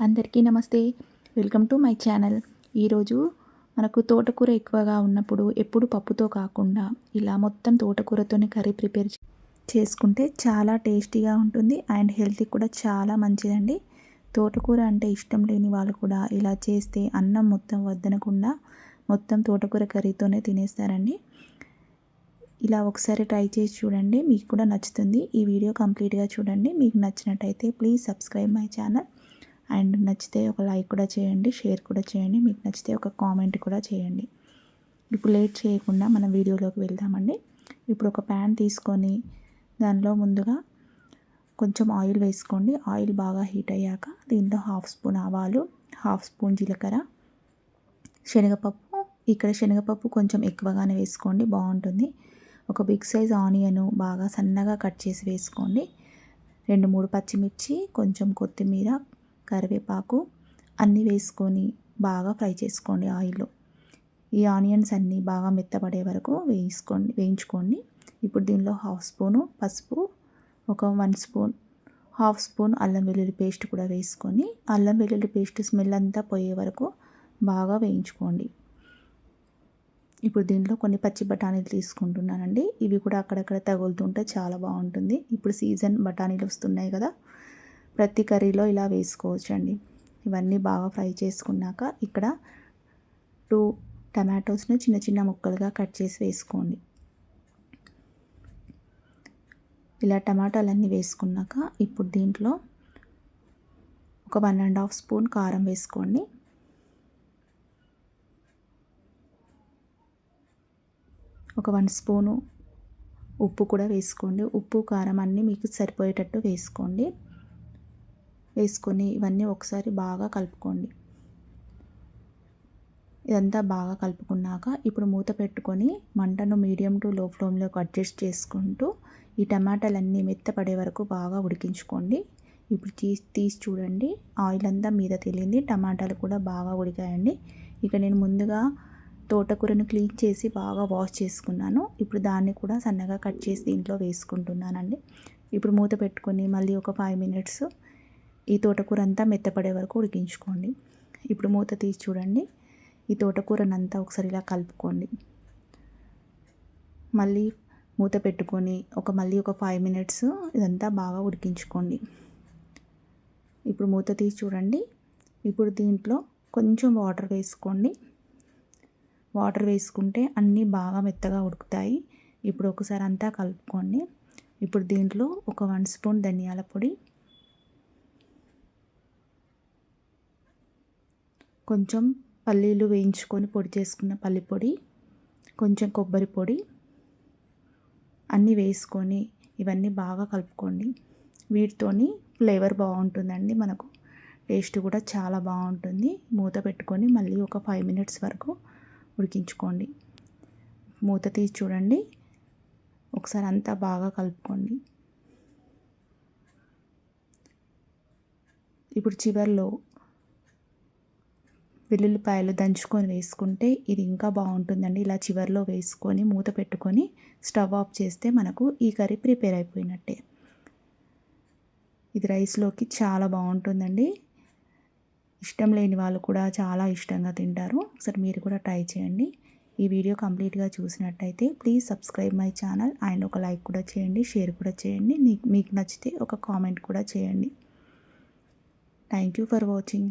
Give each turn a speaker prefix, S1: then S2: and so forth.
S1: అందరికీ నమస్తే. Welcome to my channel. ఈరోజు మనకు తోటకూర ఎక్కువగా ఉన్నప్పుడు ఎప్పుడు పప్పుతో కాకుండా ఇలా మొత్తం తోటకూరతోనే కర్రీ ప్రిపేర్ చేసుకుంటే చాలా టేస్టీగా ఉంటుంది అండ్ హెల్తీ కూడా చాలా మంచిదండి. తోటకూర అంటే ఇష్టం లేని వాళ్ళు కూడా ఇలా చేస్తే అన్నం మొత్తం వద్దనకుండా మొత్తం తోటకూర కర్రీతోనే తినేస్తారండి. ఇలా ఒకసారి ట్రై చేసి చూడండి, మీకు కూడా నచ్చుతుంది. ఈ వీడియో కంప్లీట్గా చూడండి. మీకు నచ్చినట్టయితే please subscribe my channel and నచ్చితే ఒక లైక్ కూడా చేయండి, షేర్ కూడా చేయండి. మీకు నచ్చితే ఒక కామెంట్ కూడా చేయండి. ఇప్పుడు లేట్ చేయకుండా మనం వీడియోలోకి వెళ్దామండి. ఇప్పుడు ఒక ప్యాన్ తీసుకొని దానిలో ముందుగా కొంచెం ఆయిల్ వేసుకోండి. ఆయిల్ బాగా హీట్ అయ్యాక దీంట్లో 1/2 స్పూన్ ఆవాలు, 1/2 స్పూన్ జీలకర్ర, శనగపప్పు. ఇక్కడ శనగపప్పు కొంచెం ఎక్కువగానే వేసుకోండి, బాగుంటుంది. ఒక బిగ్ సైజ్ ఆనియన్ బాగా సన్నగా కట్ చేసి వేసుకోండి. 2-3 పచ్చిమిర్చి, కొంచెం కొత్తిమీర, కరివేపాకు అన్నీ వేసుకొని బాగా ఫ్రై చేసుకోండి ఆయిల్లో. ఈ ఆనియన్స్ అన్నీ బాగా మెత్తపడే వరకు వేయించుకోండి. ఇప్పుడు దీనిలో 1/2 స్పూను పసుపు, ఒక 1 స్పూన్ 1/2 స్పూన్ అల్లం వెల్లుల్లి పేస్ట్ కూడా వేసుకొని అల్లం వెల్లుల్లి పేస్ట్ స్మెల్ అంతా పోయే వరకు బాగా వేయించుకోండి. ఇప్పుడు దీంట్లో కొన్ని పచ్చి బఠానీలు తీసుకుంటున్నానండి. ఇవి కూడా అక్కడక్కడ తగులుతుంటే చాలా బాగుంటుంది. ఇప్పుడు సీజన్ బఠానీలు వస్తున్నాయి కదా, ప్రతి కర్రీలో ఇలా వేసుకోవచ్చండి. ఇవన్నీ బాగా ఫ్రై చేసుకున్నాక ఇక్కడ 2 టమాటోస్ను చిన్న చిన్న ముక్కలుగా కట్ చేసి వేసుకోండి. ఇలా టమాటాలన్నీ వేసుకున్నాక ఇప్పుడు దీంట్లో ఒక 1.5 స్పూన్ కారం వేసుకోండి. ఒక 1 స్పూను ఉప్పు కూడా వేసుకోండి. ఉప్పు కారం అన్నీ మీకు సరిపోయేటట్టు వేసుకోండి. వేసుకొని ఇవన్నీ ఒకసారి బాగా కలుపుకోండి. ఇదంతా బాగా కలుపుకున్నాక ఇప్పుడు మూత పెట్టుకొని మంటను మీడియం టు లో ఫ్లేమ్లోకి అడ్జస్ట్ చేసుకుంటూ ఈ టమాటాలన్నీ మెత్తపడే వరకు బాగా ఉడికించుకోండి. ఇప్పుడు తీసి చూడండి, ఆయిల్ అంతా మీద తేలింది, టమాటాలు కూడా బాగా ఉడికాయండి. ఇక నేను ముందుగా తోటకూరను క్లీన్ చేసి బాగా వాష్ చేసుకున్నాను. ఇప్పుడు దాన్ని కూడా సన్నగా కట్ చేసి దీంట్లో వేసుకుంటున్నానండి. ఇప్పుడు మూత పెట్టుకొని మళ్ళీ ఒక 5 మినిట్స్ ఈ తోటకూర అంతా మెత్తపడే వరకు ఉడికించుకోండి. ఇప్పుడు మూత తీసి చూడండి, ఈ తోటకూరనంతా ఒకసారి ఇలా కలుపుకోండి. మళ్ళీ మూత పెట్టుకొని మళ్ళీ ఒక 5 మినిట్స్ ఇదంతా బాగా ఉడికించుకోండి. ఇప్పుడు మూత తీసి చూడండి. ఇప్పుడు దీంట్లో కొంచెం వాటర్ వేసుకోండి. వాటర్ వేసుకుంటే అన్నీ బాగా మెత్తగా ఉడుకుతాయి. ఇప్పుడు ఒకసారి అంతా కలుపుకోండి. ఇప్పుడు దీంట్లో ఒక 1 స్పూన్ ధనియాల పొడి, కొంచెం పల్లీలు వేయించుకొని పొడి చేసుకున్న పల్లి పొడి, కొంచెం కొబ్బరి పొడి అన్నీ వేసుకొని ఇవన్నీ బాగా కలుపుకోండి. వీటితోని ఫ్లేవర్ బాగుంటుందండి, మనకు టేస్ట్ కూడా చాలా బాగుంటుంది. మూత పెట్టుకొని మళ్ళీ ఒక 5 మినిట్స్ వరకు ఉడికించుకోండి. మూత తీసి చూడండి, ఒకసారి అంతా బాగా కలుపుకోండి. ఇప్పుడు చివర్లో వెల్లుల్లిపాయలు దంచుకొని వేసుకుంటే ఇది ఇంకా బాగుంటుందండి. ఇలా చివర్లో వేసుకొని మూత పెట్టుకొని స్టవ్ ఆఫ్ చేస్తే మనకు ఈ కర్రీ ప్రిపేర్ అయిపోయినట్టే. ఇది రైస్లోకి చాలా బాగుంటుందండి. ఇష్టం లేని వాళ్ళు కూడా చాలా ఇష్టంగా తింటారు. ఒకసారి మీరు కూడా ట్రై చేయండి. ఈ వీడియో కంప్లీట్గా చూసినట్టయితే please subscribe my channel and ఒక లైక్ కూడా చేయండి, షేర్ కూడా చేయండి. మీకు నచ్చితే ఒక కామెంట్ కూడా చేయండి. Thank you for watching.